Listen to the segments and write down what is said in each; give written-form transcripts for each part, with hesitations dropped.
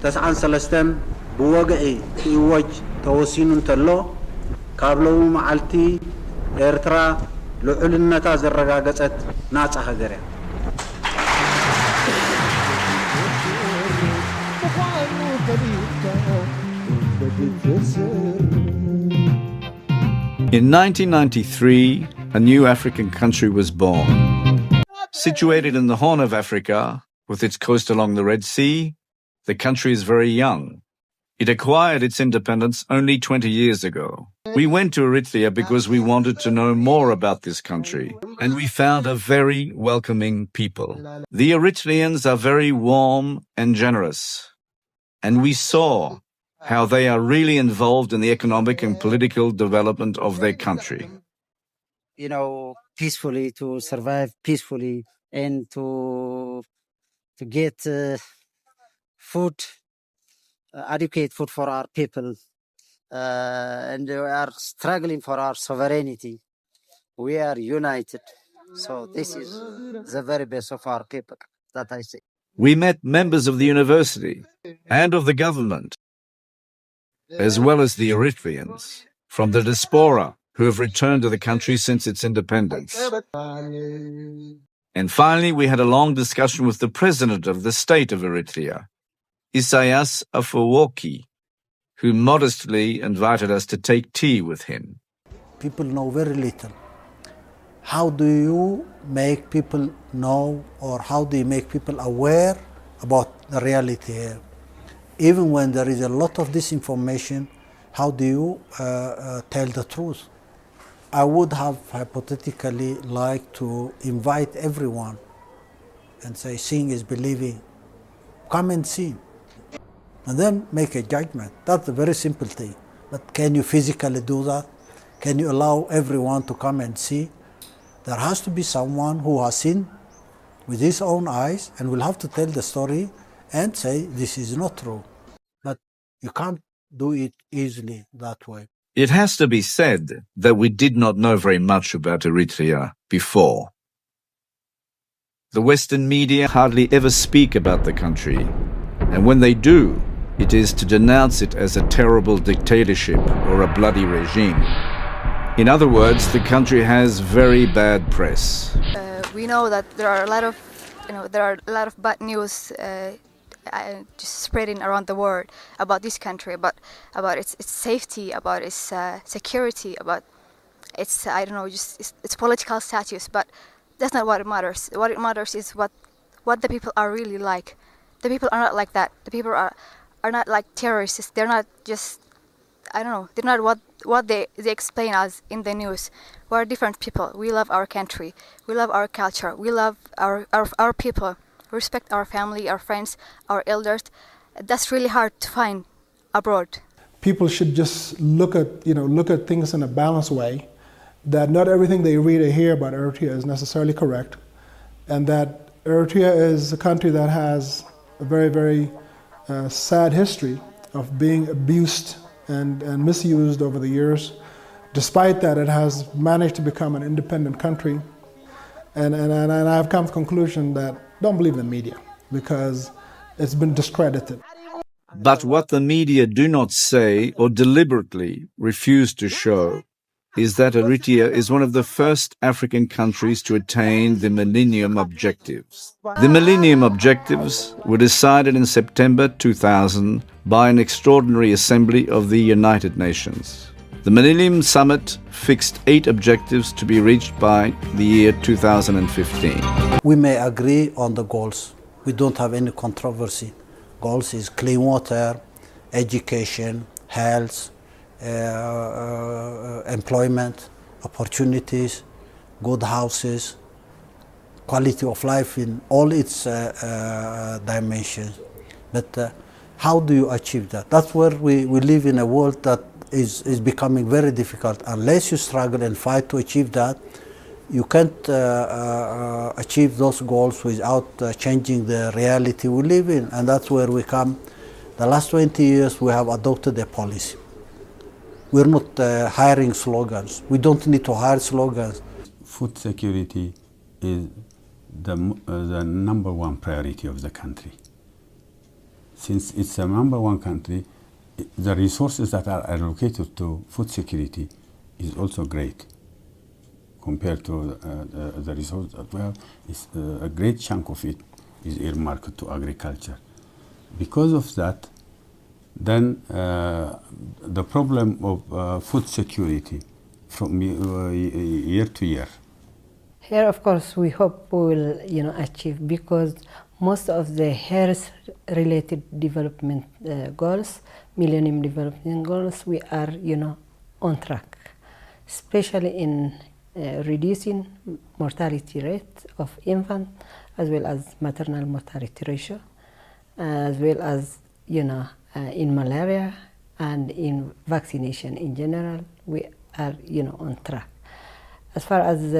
تسعان سلستن بوجعي إيوج توسين تلو كابلو معلتي إريترا لعلنا تازر رجاجت ناس هجرة. In 1993, a new African country was born. Situated in the Horn of Africa, with its coast along the Red Sea, the country is very young. It acquired its independence only 20 years ago. We went to Eritrea because we wanted to know more about this country, and we found a very welcoming people. The Eritreans are very warm and generous, and we saw how they are really involved in the economic and political development of their country. You know, peacefully, to survive peacefully, and to get food, adequate food for our people. And we are struggling for our sovereignty. We are united. So this is the very best of our people, that I say. We met members of the university and of the government, as well as the Eritreans from the diaspora who have returned to the country since its independence. And finally, we had a long discussion with the president of the state of Eritrea, Isaias Afwerki, who modestly invited us to take tea with him. People know very little. How do you make people know, or how do you make people aware about the reality here? Even when there is a lot of disinformation, how do you tell the truth? I would have hypothetically liked to invite everyone and say, seeing is believing. Come and see. And then make a judgment. That's a very simple thing. But can you physically do that? Can you allow everyone to come and see? There has to be someone who has seen with his own eyes and will have to tell the story and say, this is not true. But you can't do it easily that way. It has to be said that we did not know very much about Eritrea before. The Western media hardly ever speak about the country, and when they do, it is to denounce it as a terrible dictatorship or a bloody regime. In other words, the country has very bad press. We know that there are a lot of bad news just spreading around the world about this country, about its safety, about its security, about its its political status. But that's not what matters. What it matters is what the people are really like. The people are not like that. The people are not like terrorists. They're not just, they're not what they explain us in the news. We're different people. We love our country. We love our culture. We love our people. We respect our family, our friends, our elders. That's really hard to find abroad. People should just look at things in a balanced way, that not everything they read or hear about Eritrea is necessarily correct, and that Eritrea is a country that has a very, very sad history of being abused and misused over the years. Despite that, it has managed to become an independent country. And I've come to the conclusion that don't believe the media, because it's been discredited. But what the media do not say or deliberately refuse to show is that Eritrea is one of the first African countries to attain the Millennium Objectives. The Millennium Objectives were decided in September 2000 by an extraordinary assembly of the United Nations. The Millennium Summit fixed 8 objectives to be reached by the year 2015. We may agree on the goals. We don't have any controversy. Goals is clean water, education, health, employment, opportunities, good houses, quality of life in all its dimensions. But how do you achieve that? That's where we live in a world that is becoming very difficult. Unless you struggle and fight to achieve that, you can't achieve those goals without changing the reality we live in. And that's where we come. The last 20 years we have adopted a policy. We're not hiring slogans. We don't need to hire slogans. Food security is the number one priority of the country. since it's a number one country, the resources that are allocated to food security is also great compared to the resources that we have. A great chunk of it is earmarked to agriculture. Because of that, then the problem of food security from year to year. Here, of course, we hope we will, achieve, because most of the health-related development goals, Millennium Development Goals, we are, on track, especially in reducing mortality rate of infant, as well as maternal mortality ratio, as well as, in malaria and in vaccination in general, we are, on track. As far as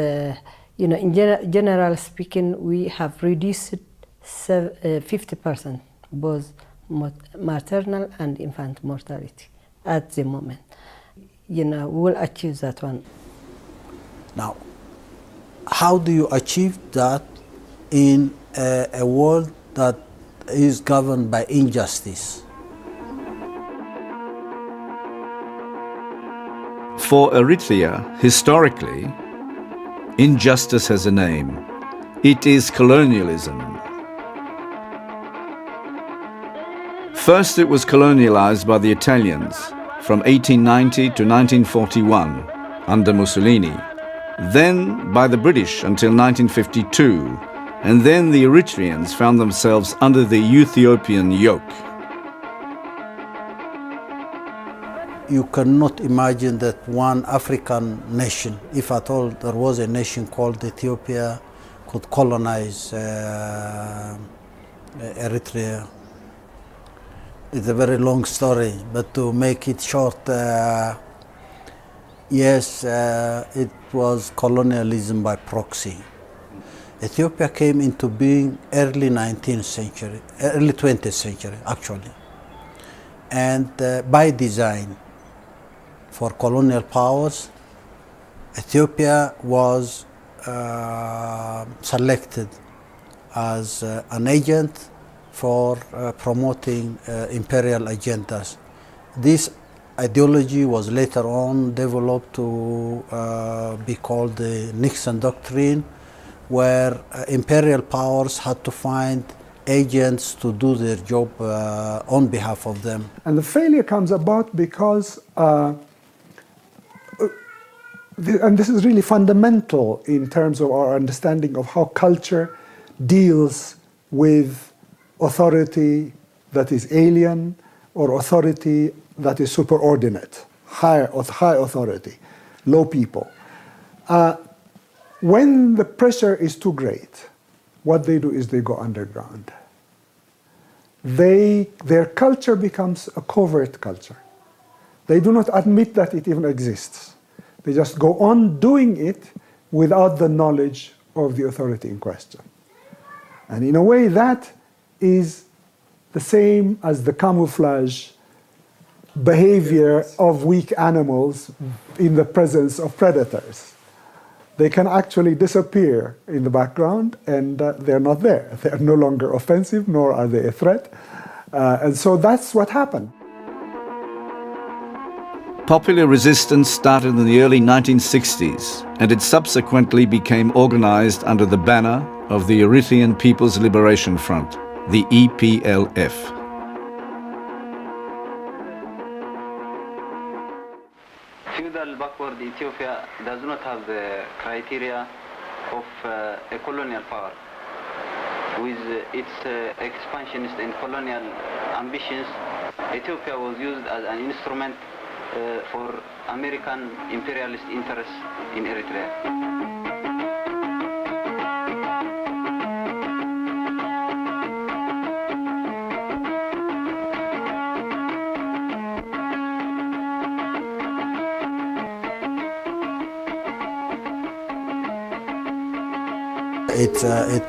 in general speaking, we have reduced 50% both maternal and infant mortality at the moment. We will achieve that one. Now, how do you achieve that in a world that is governed by injustice? For Eritrea, historically, injustice has a name. It is colonialism. First, it was colonialized by the Italians from 1890 to 1941 under Mussolini, then by the British until 1952, and then the Eritreans found themselves under the Ethiopian yoke. You cannot imagine that one African nation, if at all there was a nation called Ethiopia, could colonize Eritrea. It's a very long story, but to make it short, yes, it was colonialism by proxy. Ethiopia came into being early 19th century, early 20th century actually, and by design. For colonial powers, Ethiopia was selected as an agent for promoting imperial agendas. This ideology was later on developed to be called the Nixon Doctrine, where imperial powers had to find agents to do their job on behalf of them. And the failure comes about because and this is really fundamental in terms of our understanding of how culture deals with authority that is alien or authority that is superordinate, high authority, low people. When the pressure is too great, what they do is they go underground. Their culture becomes a covert culture. They do not admit that it even exists. They just go on doing it without the knowledge of the authority in question. And in a way, that is the same as the camouflage behavior of weak animals in the presence of predators. They can actually disappear in the background and they're not there. They're no longer offensive, nor are they a threat. And so that's what happened. Popular resistance started in the early 1960s, and it subsequently became organized under the banner of the Eritrean People's Liberation Front, the EPLF. Feudal backward Ethiopia does not have the criteria of a colonial power. With its expansionist and colonial ambitions, Ethiopia was used as an instrument for American imperialist interests in Eritrea.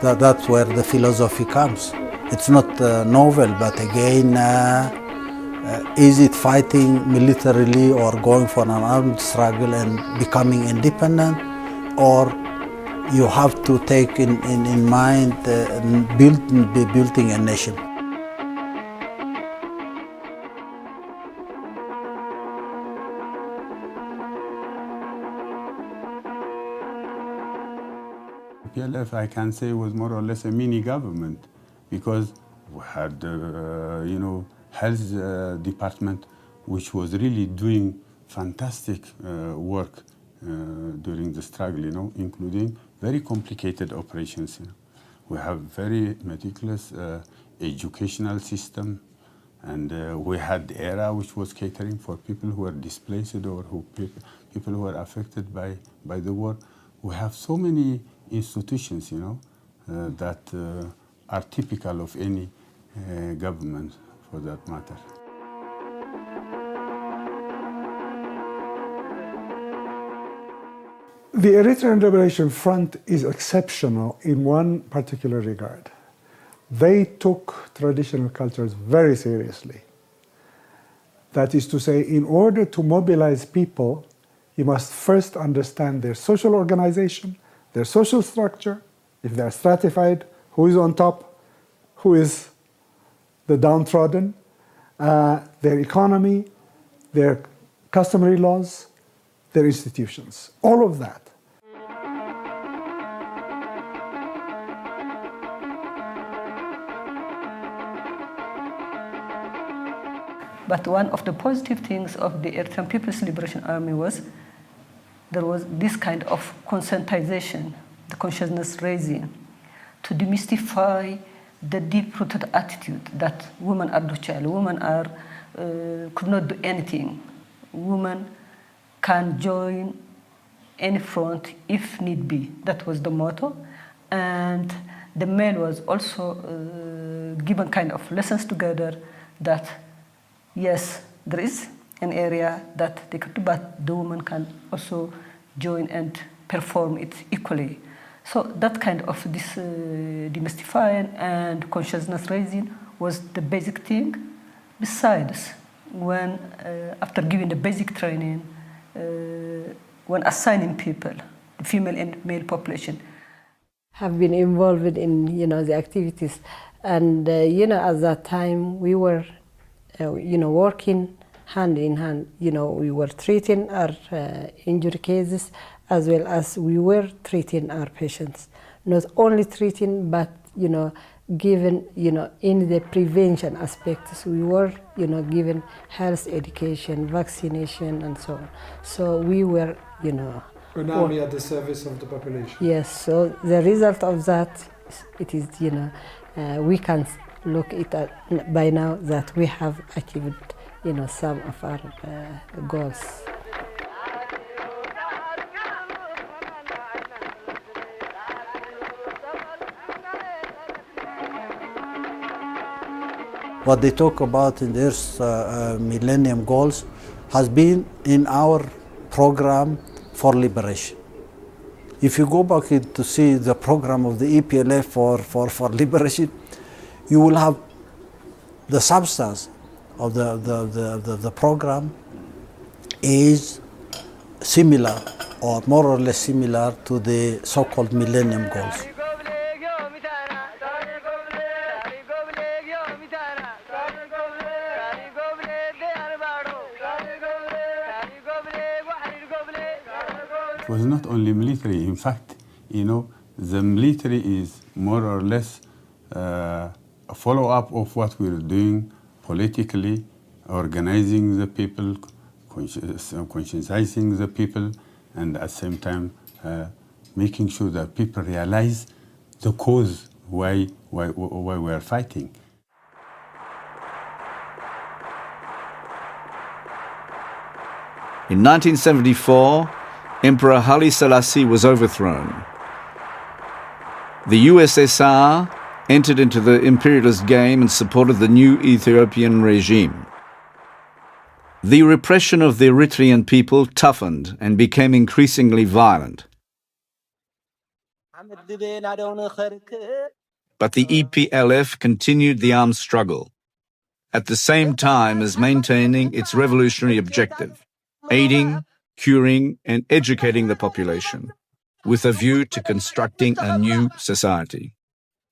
That's where the philosophy comes. It's not novel, but again, is it fighting militarily or going for an armed struggle and becoming independent, or you have to take in mind building a nation? EPLF, I can say, was more or less a mini government, because we had, health department, which was really doing fantastic work during the struggle, including very complicated operations. We have very meticulous educational system, and we had the ERA, which was catering for people who were displaced or people who were affected by the war. We have so many institutions, that are typical of any government, for that matter. The Eritrean Liberation Front is exceptional in one particular regard. They took traditional cultures very seriously. That is to say, in order to mobilize people, you must first understand their social organization, their social structure, if they're stratified, who is on top, who is the downtrodden, their economy, their customary laws, their institutions, all of that. But one of the positive things of the Eritrean People's Liberation Army was there was this kind of conscientization, the consciousness raising, to demystify the deep-rooted attitude that women are docile, women are could not do anything. Women can join any front if need be. That was the motto. And the male was also given kind of lessons together that, yes, there is an area that they could do, but the woman can also join and perform it equally. So that kind of this demystifying and consciousness raising was the basic thing. Besides, when after giving the basic training, when assigning people, the female and male population, have been involved in the activities, and at that time we were working hand in hand. We were treating our injury cases as well as we were treating our patients. Not only treating, but given in the prevention aspects, we were given health education, vaccination, and so on. So we were An army at the service of the population. Yes. So the result of that, it is we can look at by now that we have achieved some of our goals. What they talk about in their Millennium Goals has been in our program for liberation. If you go back to see the program of the EPLF for liberation, you will have the substance of the program is similar or more or less similar to the so-called Millennium Goals. It was not only military. In fact, the military is more or less a follow-up of what we're doing politically, organizing the people, conscientizing the people, and at the same time making sure that people realize the cause why we are fighting. In 1974, Emperor Haile Selassie was overthrown. The USSR entered into the imperialist game and supported the new Ethiopian regime. The repression of the Eritrean people toughened and became increasingly violent. But the EPLF continued the armed struggle, at the same time as maintaining its revolutionary objective, aiding, curing, and educating the population, with a view to constructing a new society.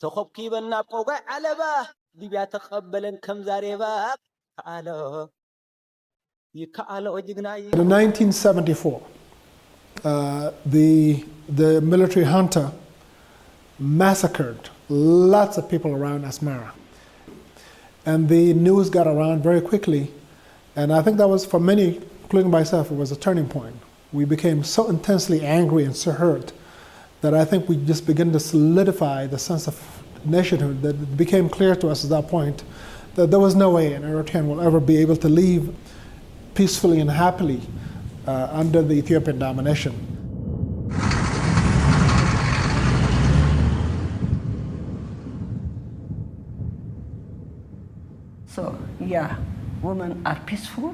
In 1974, the military junta massacred lots of people around Asmara. And the news got around very quickly. And I think that was, for many, including myself, it was a turning point. We became so intensely angry and so hurt that I think we just began to solidify the sense of nationhood, that it became clear to us at that point that there was no way an Eritrean will ever be able to live peacefully and happily under the Ethiopian domination. So, yeah, women are peaceful,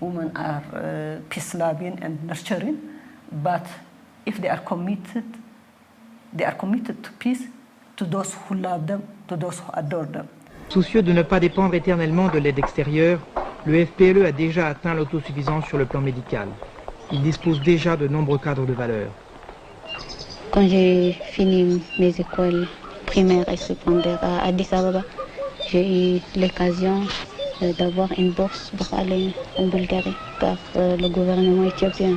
women are peace-loving and nurturing, but if they are committed to peace, to those who love them, to those who adore them. Soucieux de ne pas dépendre éternellement de l'aide extérieure, le FPLE a déjà atteint l'autosuffisance sur le plan médical. Il dispose déjà de nombreux cadres de valeur. Quand j'ai fini mes écoles primaires et secondaires à Addis Ababa, j'ai eu l'occasion d'avoir une bourse pour aller en Bulgarie par le gouvernement éthiopien.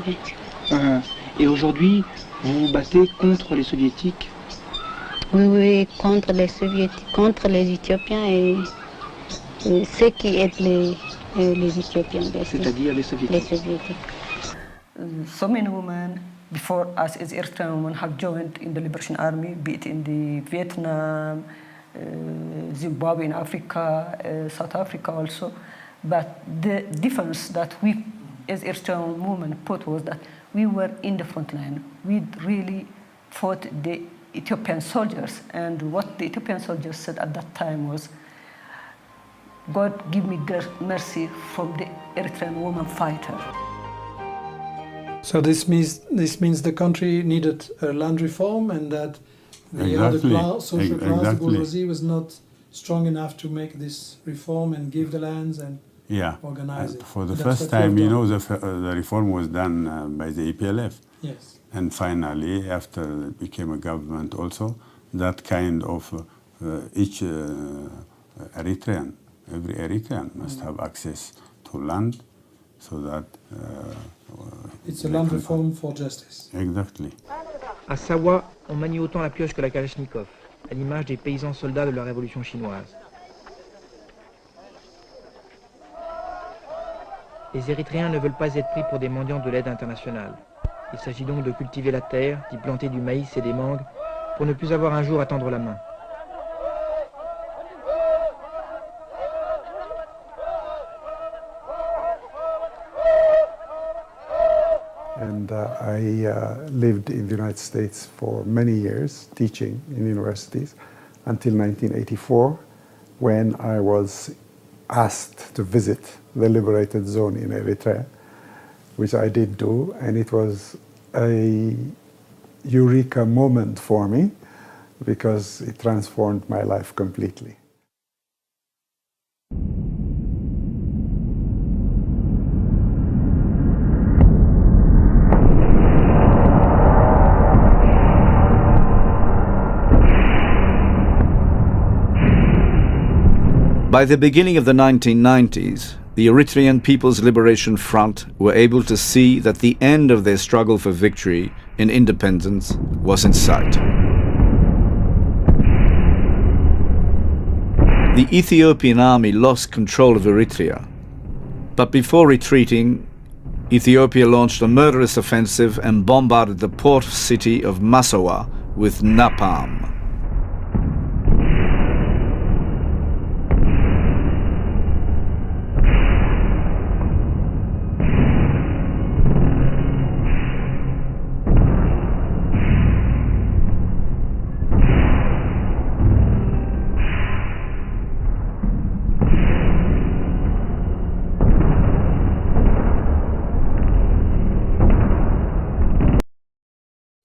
Et aujourd'hui, vous vous battez contre les soviétiques? Oui, contre les soviétiques, contre les Éthiopiens et ceux qui aident les Éthiopiens. C'est-à-dire les soviétiques. So many women before us as Eritrean women have joined in the Liberation Army, be it in the Vietnam, Zimbabwe in Africa, South Africa also. But the difference that we as Eritrean women put was that we were in the front line. We really fought the Ethiopian soldiers, and what the Ethiopian soldiers said at that time was, God give me mercy from the Eritrean woman fighter. So this means the country needed a land reform, and that the other social class, the bourgeoisie, was not strong enough to make this reform and give the lands and organize it. For the first time, the reform was done by the EPLF. Yes. And finally, after it became a government also, that kind of each Eritrean, every Eritrean must have access to land, so that... it's a land reform for justice. Exactly. À Sawa, on manie autant la pioche que la Kalachnikov, à l'image des paysans soldats de la révolution chinoise. Les Érythréens ne veulent pas être pris pour des mendiants de l'aide internationale. Il s'agit donc de cultiver la terre, d'y planter du maïs et des mangues, pour ne plus avoir un jour à tendre la main. And I lived in the United States for many years, teaching in universities, until 1984, when I was asked to visit the liberated zone in Eritrea, which I did do, and it was a eureka moment for me because it transformed my life completely. By the beginning of the 1990s, the Eritrean People's Liberation Front were able to see that the end of their struggle for victory in independence was in sight. The Ethiopian army lost control of Eritrea, but before retreating, Ethiopia launched a murderous offensive and bombarded the port city of Massawa with napalm.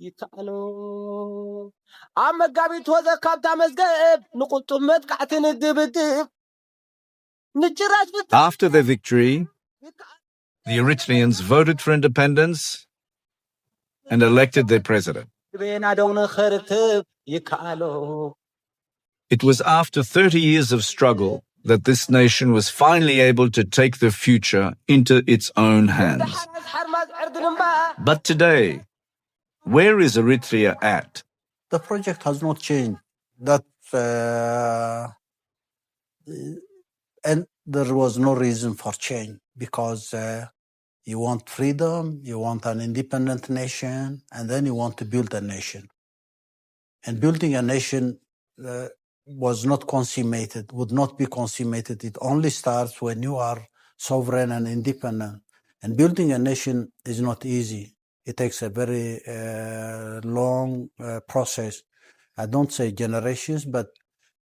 ይታሎ አመጋቢት ወዘ ካብታ መዝገብ ንቁጥመት ቃዕትን ድብድብ ንጭራሽ After their victory, the Eritreans voted for independence and elected their president. It was after 30 years of struggle that this nation was finally able to take the future into its own hands. But today, where is Eritrea at? The project has not changed. That and there was no reason for change because you want freedom, you want an independent nation, and then you want to build a nation. And building a nation was not consummated, would not be consummated. It only starts when you are sovereign and independent. And building a nation is not easy. It takes a very long process. I don't say generations, but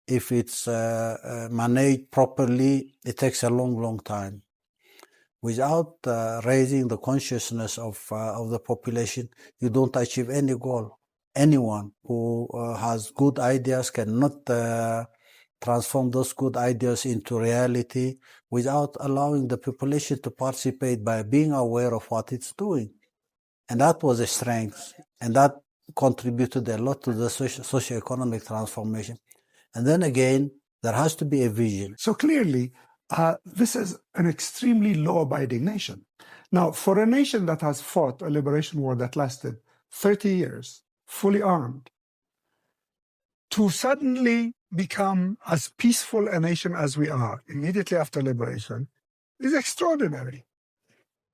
if it's managed properly, it takes a long, long time. Without raising the consciousness of the population, you don't achieve any goal. Anyone who has good ideas cannot transform those good ideas into reality without allowing the population to participate by being aware of what it's doing. And that was a strength, and that contributed a lot to the socio-economic transformation. And then again, there has to be a vision. So clearly, this is an extremely law-abiding nation. Now, for a nation that has fought a liberation war that lasted 30 years, fully armed, to suddenly become as peaceful a nation as we are immediately after liberation is extraordinary.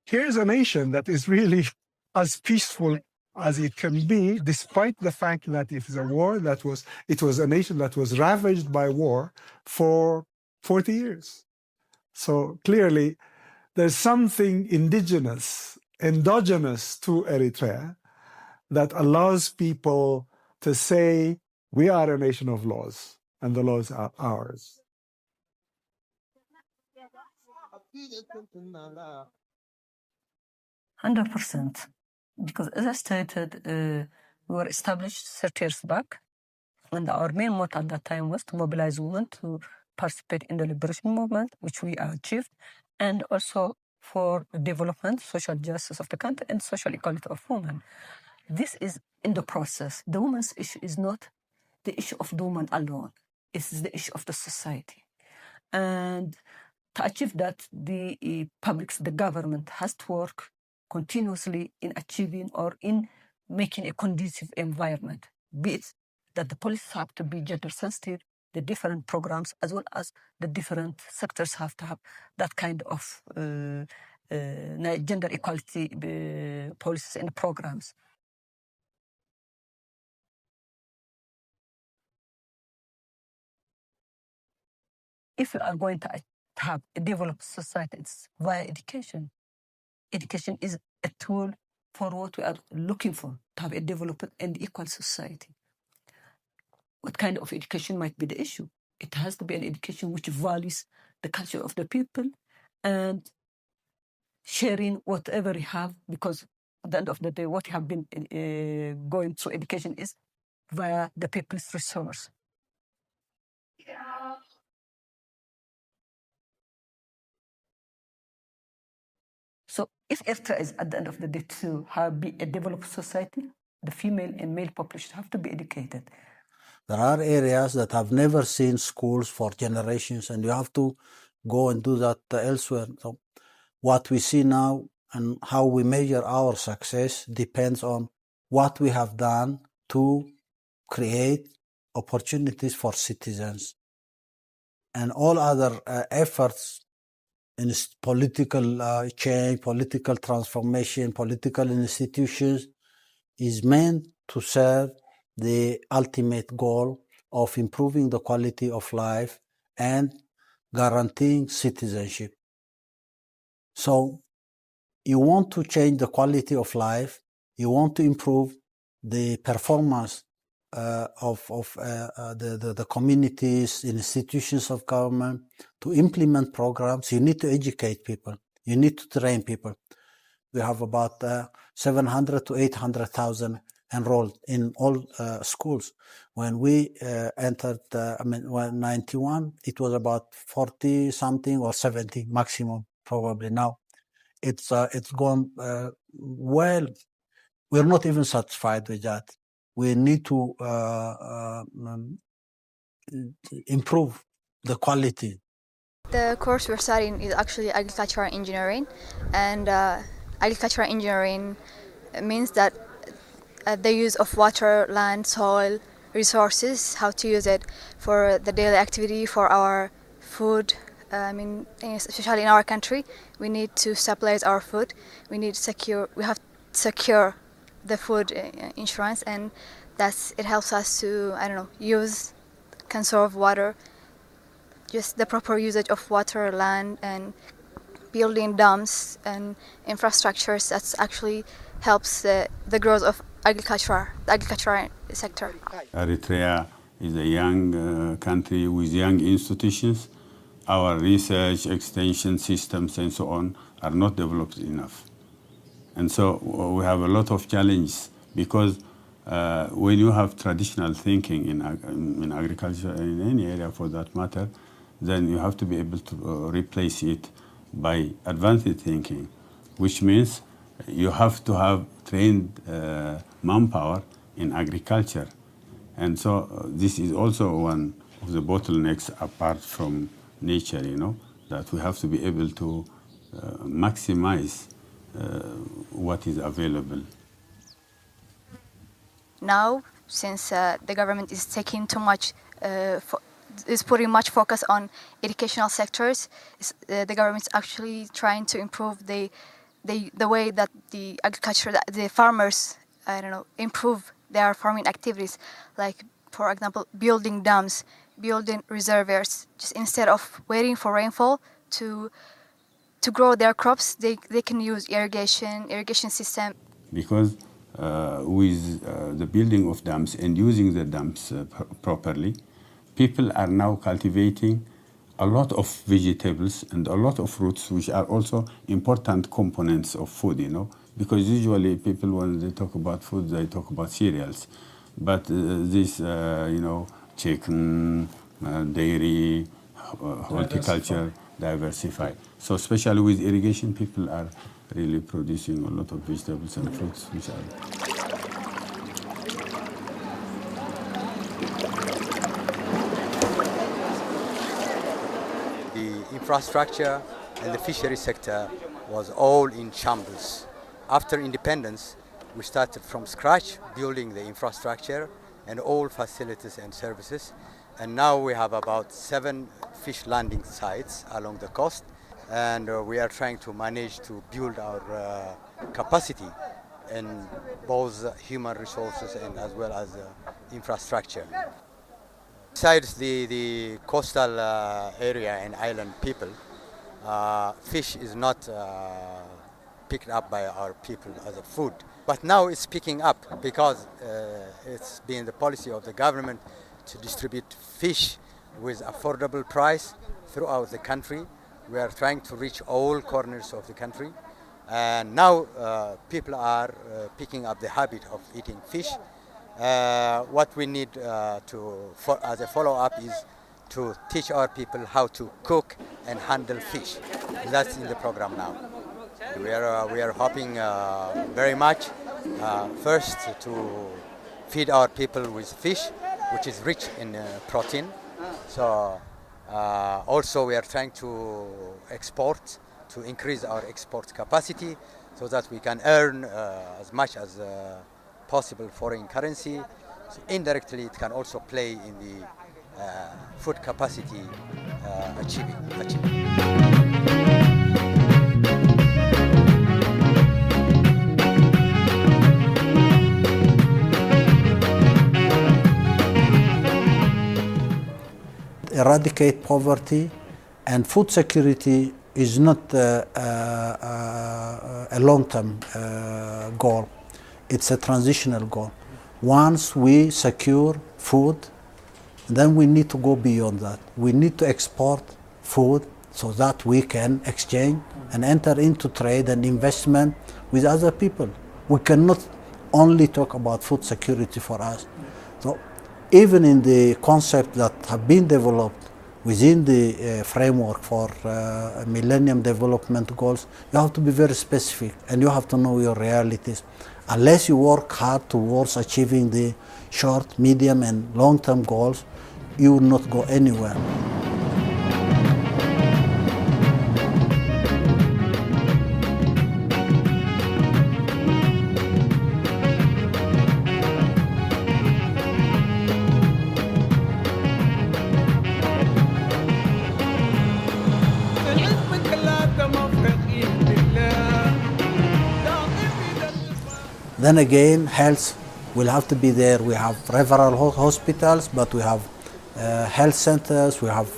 Here's a nation that is really as peaceful as it can be, despite the fact that it is a war it was a nation that was ravaged by war for 40 years. So clearly, there's something endogenous to Eritrea that allows people to say, we are a nation of laws, and the laws are ours. %100%. Because as I stated, we were established 30 years back, and our main motto at that time was to mobilize women to participate in the liberation movement, which we achieved, and also for development, social justice of the country, and social equality of women. This is in the process. The women's issue is not the issue of the woman alone. It's the issue of the society. And to achieve that, the government has to work continuously in achieving or in making a conducive environment, be it that the policies have to be gender sensitive, the different programs, as well as the different sectors have to have that kind of gender equality policies and programs. If we are going to have a developed society, it's via education. Education is a tool for what we are looking for, to have a developed and equal society. What kind of education might be the issue? It has to be an education which values the culture of the people and sharing whatever you have, because at the end of the day, what you have been going through education is via the people's resource. So if Eritrea is at the end of the day to be a developed society, the female and male population have to be educated. There are areas that have never seen schools for generations, and you have to go and do that elsewhere. So what we see now and how we measure our success depends on what we have done to create opportunities for citizens. And all other efforts in political change, political transformation, political institutions is meant to serve the ultimate goal of improving the quality of life and guaranteeing citizenship. So you want to change the quality of life, you want to improve the performance of the communities, institutions of government, to implement programs. You need to educate people. You need to train people. We have about 700 to 800,000 enrolled in all schools. When we entered, when 91, it was about 40 something or 70 maximum, probably now. It's gone well. We're not even satisfied with that. We need to improve the quality. The course we're studying is actually agricultural engineering, and agricultural engineering means that the use of water, land, soil, resources, how to use it for the daily activity, for our food. I mean, especially in our country, we need to supply our food. We have to secure the food insurance, and it helps us to, conserve water, just the proper usage of water, land, and building dams and infrastructures. That actually helps the growth of the agricultural sector. Eritrea is a young country with young institutions. Our research, extension systems, and so on are not developed enough. And so we have a lot of challenges because when you have traditional thinking in agriculture and in any area for that matter, then you have to be able to replace it by advanced thinking, which means you have to have trained manpower in agriculture. And so this is also one of the bottlenecks apart from nature, that we have to be able to maximize what is available. Now, since the government is taking too much, is putting much focus on educational sectors, the government is actually trying to improve the way that the farmers, improve their farming activities, like, for example, building dams, building reservoirs. Just instead of waiting for rainfall to grow their crops, they can use irrigation system. Because with the building of dams and using the dams properly, people are now cultivating a lot of vegetables and a lot of fruits, which are also important components of food, because usually people, when they talk about food, they talk about cereals. But this, chicken, dairy, horticulture, diversify. So especially with irrigation, people are really producing a lot of vegetables and fruits, which are... The infrastructure and the fishery sector was all in shambles. After independence, we started from scratch, building the infrastructure and all facilities and services. And now we have about 7 fish landing sites along the coast. And we are trying to manage to build our capacity in both human resources and as well as infrastructure. Besides the coastal area and island people, fish is not picked up by our people as a food. But now it's picking up because it's been the policy of the government to distribute fish with affordable price throughout the country. We are trying to reach all corners of the country. And now people are picking up the habit of eating fish. What we need as a follow-up is to teach our people how to cook and handle fish. That's in the program now. We are hoping very much first to feed our people with fish, which is rich in protein. So also we are trying to export, to increase our export capacity so that we can earn as much as possible foreign currency. So indirectly it can also play in the food capacity achievement. Eradicate poverty, and food security is not a long-term goal. It's a transitional goal. Once we secure food, then we need to go beyond that. We need to export food so that we can exchange and enter into trade and investment with other people. We cannot only talk about food security for us. So even in the concept that have been developed within the framework for Millennium Development Goals, you have to be very specific and you have to know your realities. Unless you work hard towards achieving the short, medium and long-term goals, you will not go anywhere. Then again, health will have to be there. We have referral hospitals, but we have health centers, we have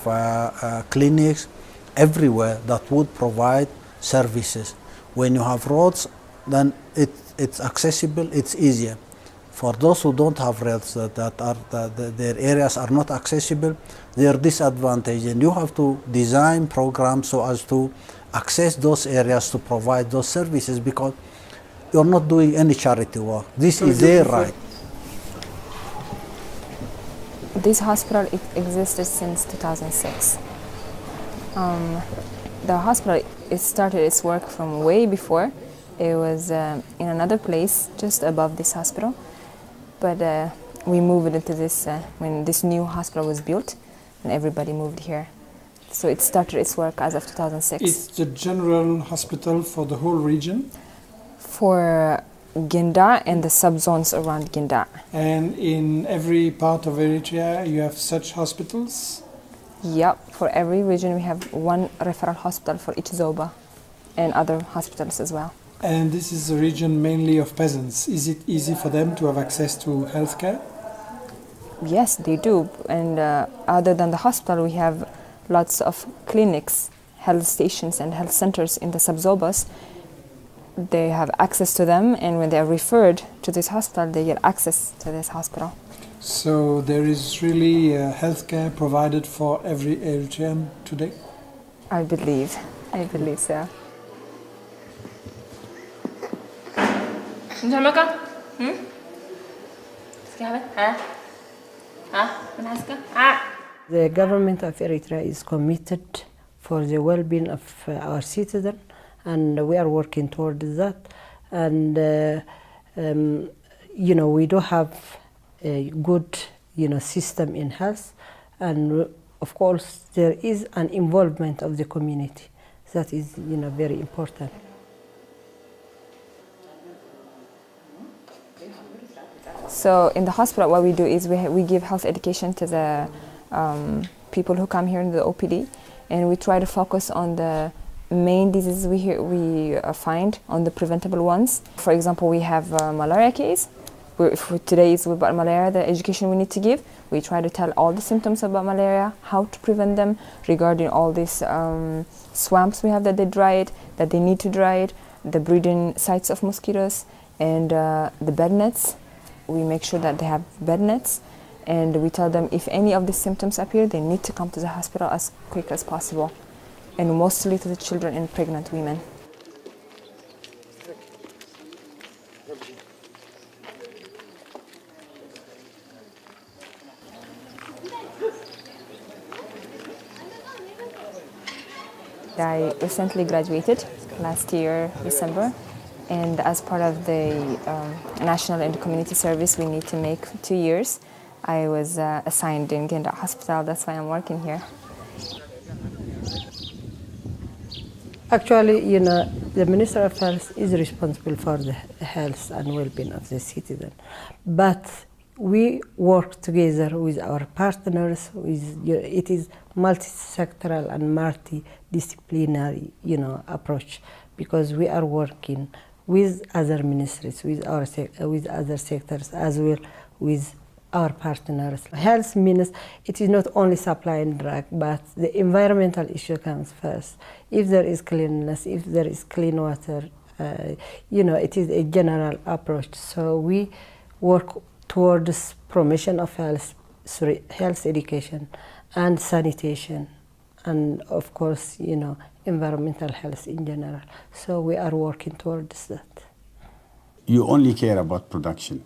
clinics everywhere that would provide services. When you have roads, then it's accessible, it's easier. For those who don't have roads, their areas are not accessible, they are disadvantaged, and you have to design programs so as to access those areas to provide those services, because you're not doing any charity work. This is their right. This hospital existed since 2006. The hospital, it started its work from way before. It was in another place just above this hospital, but we moved into this when this new hospital was built, and everybody moved here. So it started its work as of 2006. It's the general hospital for the whole region? For Ginda and the subzones around Ginda. And in every part of Eritrea you have such hospitals? Yep, for every region we have one referral hospital for each zoba and other hospitals as well. And this is a region mainly of peasants. Is it easy for them to have access to healthcare? Yes, they do. And other than the hospital, we have lots of clinics, health stations and health centers in the subzobas. They have access to them, and when they are referred to this hospital, they get access to this hospital. So there is really healthcare provided for every Eritrean today? I believe so. The government of Eritrea is committed for the well-being of our citizens, and we are working towards that. And we do have a good system in health, and of course there is an involvement of the community that is very important. So in the hospital, what we do is we give health education to the people who come here in the OPD, and we try to focus on the main diseases we find, on the preventable ones. For example, we have malaria case. If today is about malaria, the education we need to give, we try to tell all the symptoms about malaria, how to prevent them, regarding all these swamps we have that they dry it, that they need to dry it, the breeding sites of mosquitoes, and the bed nets. We make sure that they have bed nets, and we tell them if any of these symptoms appear, they need to come to the hospital as quick as possible, and mostly to the children and pregnant women. I recently graduated last year, December, and as part of the national and community service we need to make 2 years, I was assigned in Ginda Hospital. That's why I'm working here. Actually, the Minister of Health is responsible for the health and well-being of the citizen, but we work together with our partners. It is multi-sectoral and multidisciplinary, approach, because we are working with other ministries, with other sectors, as well with our partners. Health means it is not only supplying drug, but the environmental issue comes first. If there is cleanliness, if there is clean water, it is a general approach. So we work towards promotion of health through health education and sanitation, and of course, environmental health in general. So we are working towards that. You only care about production,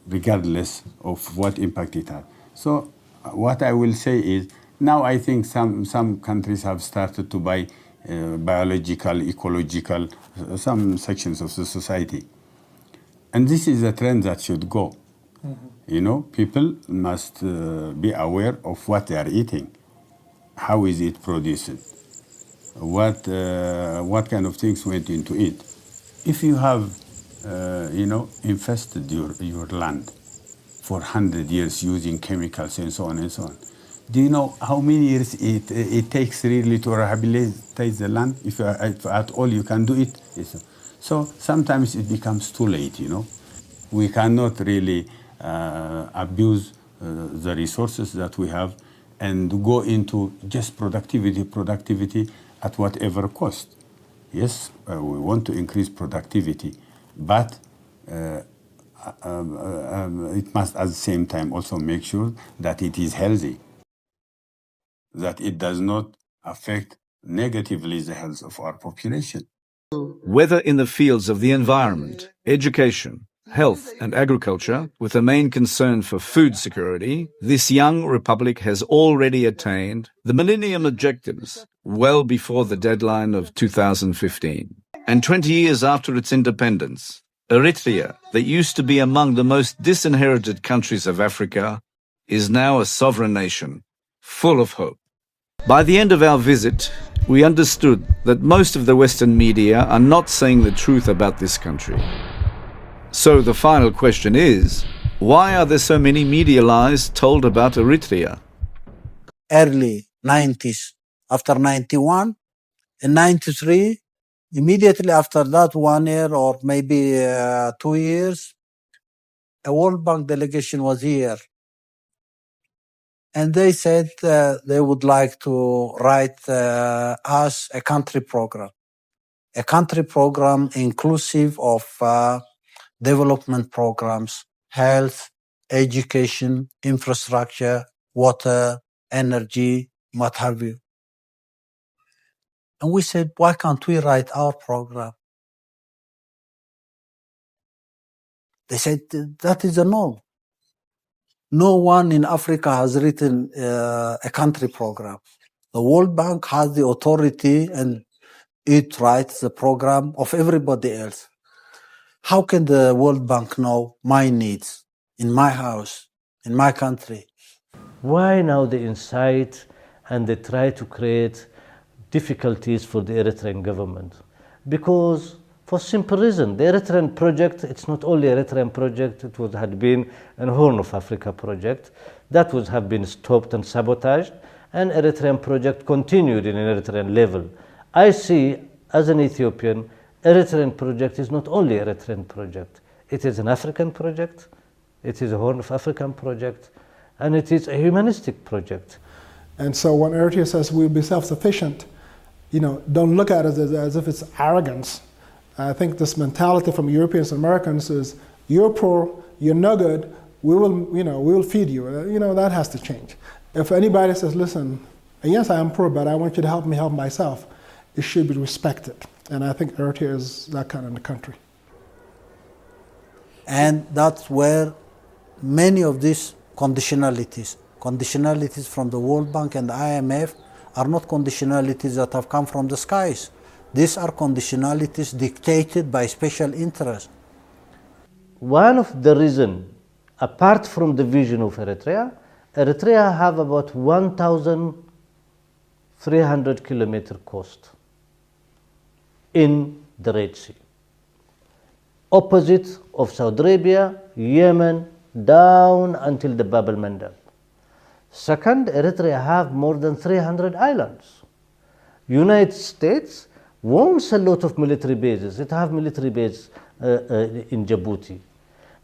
regardless of what impact it has. So what I will say is, now I think some countries have started to buy biological, ecological, some sections of the society. And this is a trend that should go. Mm-hmm. People must be aware of what they are eating. How is it produced? What kind of things went into it? If you have, infested your land for 100 years using chemicals and so on and so on, do you know how many years it takes really to rehabilitate the land? If at all you can do it. So sometimes it becomes too late, you know. We cannot really abuse the resources that we have and go into just productivity at whatever cost. Yes, we want to increase productivity, but it must at the same time also make sure that it is healthy, that it does not affect negatively the health of our population. Whether in the fields of the environment, education, health and agriculture, with a main concern for food security, this young republic has already attained the Millennium Objectives well before the deadline of 2015. And 20 years after its independence, Eritrea, that used to be among the most disinherited countries of Africa, is now a sovereign nation, full of hope. By the end of our visit, we understood that most of the Western media are not saying the truth about this country. So the final question is, why are there so many media lies told about Eritrea? Early 90s, after 91, in 93, immediately after that 1 year or maybe 2 years, a World Bank delegation was here. And they said they would like to write us a country program inclusive of development programs, health, education, infrastructure, water, energy, what have you. And we said, why can't we write our program? They said, that is a no. No one in Africa has written a country program. The World Bank has the authority and it writes the program of everybody else. How can the World Bank know my needs in my house, in my country? Why now they incite and they try to create difficulties for the Eritrean government? Because for simple reason, the Eritrean project, it's not only Eritrean project, it had been a Horn of Africa project that would have been stopped and sabotaged, and Eritrean project continued in an Eritrean level. I see, as an Ethiopian, Eritrean project is not only Eritrean project. It is an African project, it is a Horn of African project, and it is a humanistic project. And so when Eritrea says we'll be self-sufficient, don't look at it as if it's arrogance. I think this mentality from Europeans and Americans is, you're poor, you're no good, we will feed you. That has to change. If anybody says, listen, yes, I am poor, but I want you to help me help myself, it should be respected. And I think Eritrea is that kind of a country. And that's where many of these conditionalities from the World Bank and the IMF are not conditionalities that have come from the skies. These are conditionalities dictated by special interests. One of the reasons, apart from the vision of Eritrea have about 1,300 kilometer coast in the Red Sea, opposite of Saudi Arabia, Yemen, down until the Bab el-Mandeb. Second, Eritrea have more than 300 islands. United States wants a lot of military bases. It have military bases in Djibouti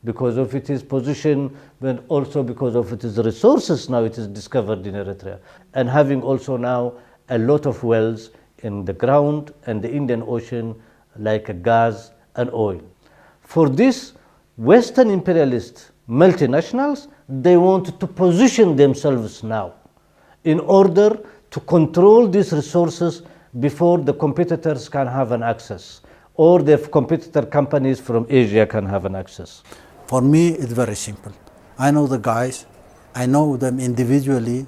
because of its position, but also because of its resources. Now it is discovered in Eritrea, and having also now a lot of wells in the ground and the Indian Ocean, like gas and oil. For this, Western imperialist multinationals, they want to position themselves now in order to control these resources before the competitors can have an access, or the competitor companies from Asia can have an access. For me, it's very simple. I know the guys, I know them individually,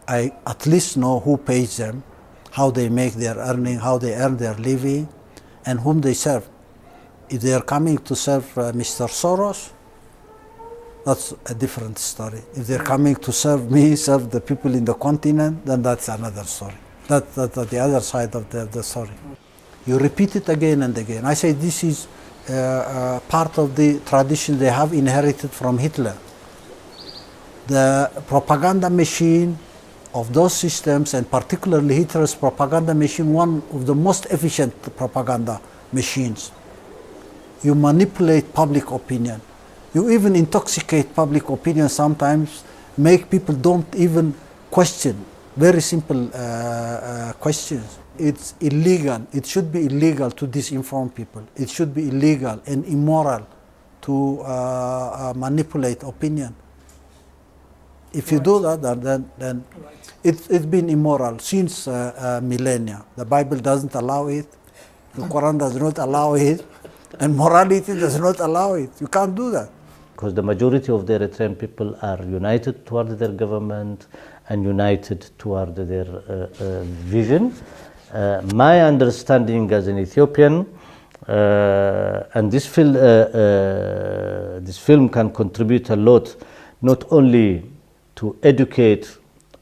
I at least know who pays them, how they make their earning, how they earn their living, and whom they serve. If they are coming to serve Mr. Soros, that's a different story. If they're coming to serve me, serve the people in the continent, then that's another story. That's the other side of the story. You repeat it again and again. I say this is part of the tradition they have inherited from Hitler. The propaganda machine of those systems, and particularly Hitler's propaganda machine, one of the most efficient propaganda machines, you manipulate public opinion. You even intoxicate public opinion sometimes, make people don't even question very simple questions. It's illegal. It should be illegal to disinform people. It should be illegal and immoral to manipulate opinion. If you do that, then it's been immoral since millennia. The Bible doesn't allow it. The Quran does not allow it. And morality does not allow it. You can't do that. Because the majority of the Eritrean people are united toward their government and united toward their vision. My understanding as an Ethiopian, and this film can contribute a lot, not only to educate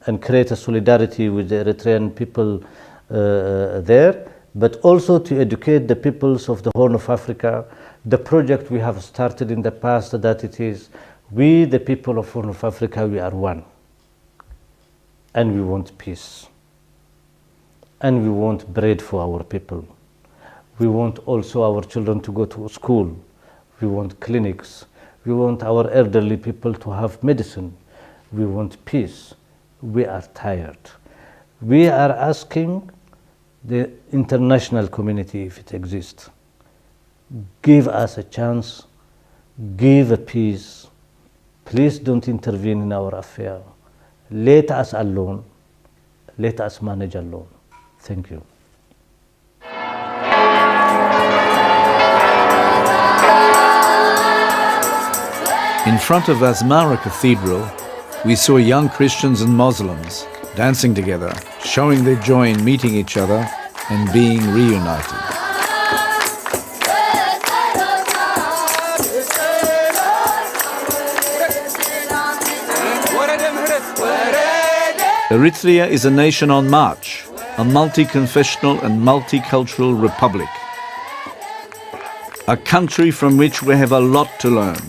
and create a solidarity with the Eritrean people there, but also to educate the peoples of the Horn of Africa. The project we have started in the past, that it is, we the people of Horn of Africa, we are one. And we want peace. And we want bread for our people. We want also our children to go to school. We want clinics. We want our elderly people to have medicine. We want peace. We are tired. We are asking the international community, if it exists, give us a chance, give a peace. Please don't intervene in our affair. Let us alone. Let us manage alone. Thank you. In front of Asmara Cathedral, we saw young Christians and Muslims dancing together, showing their joy in meeting each other and being reunited. Eritrea is a nation on march, a multi-confessional and multicultural republic. A country from which we have a lot to learn.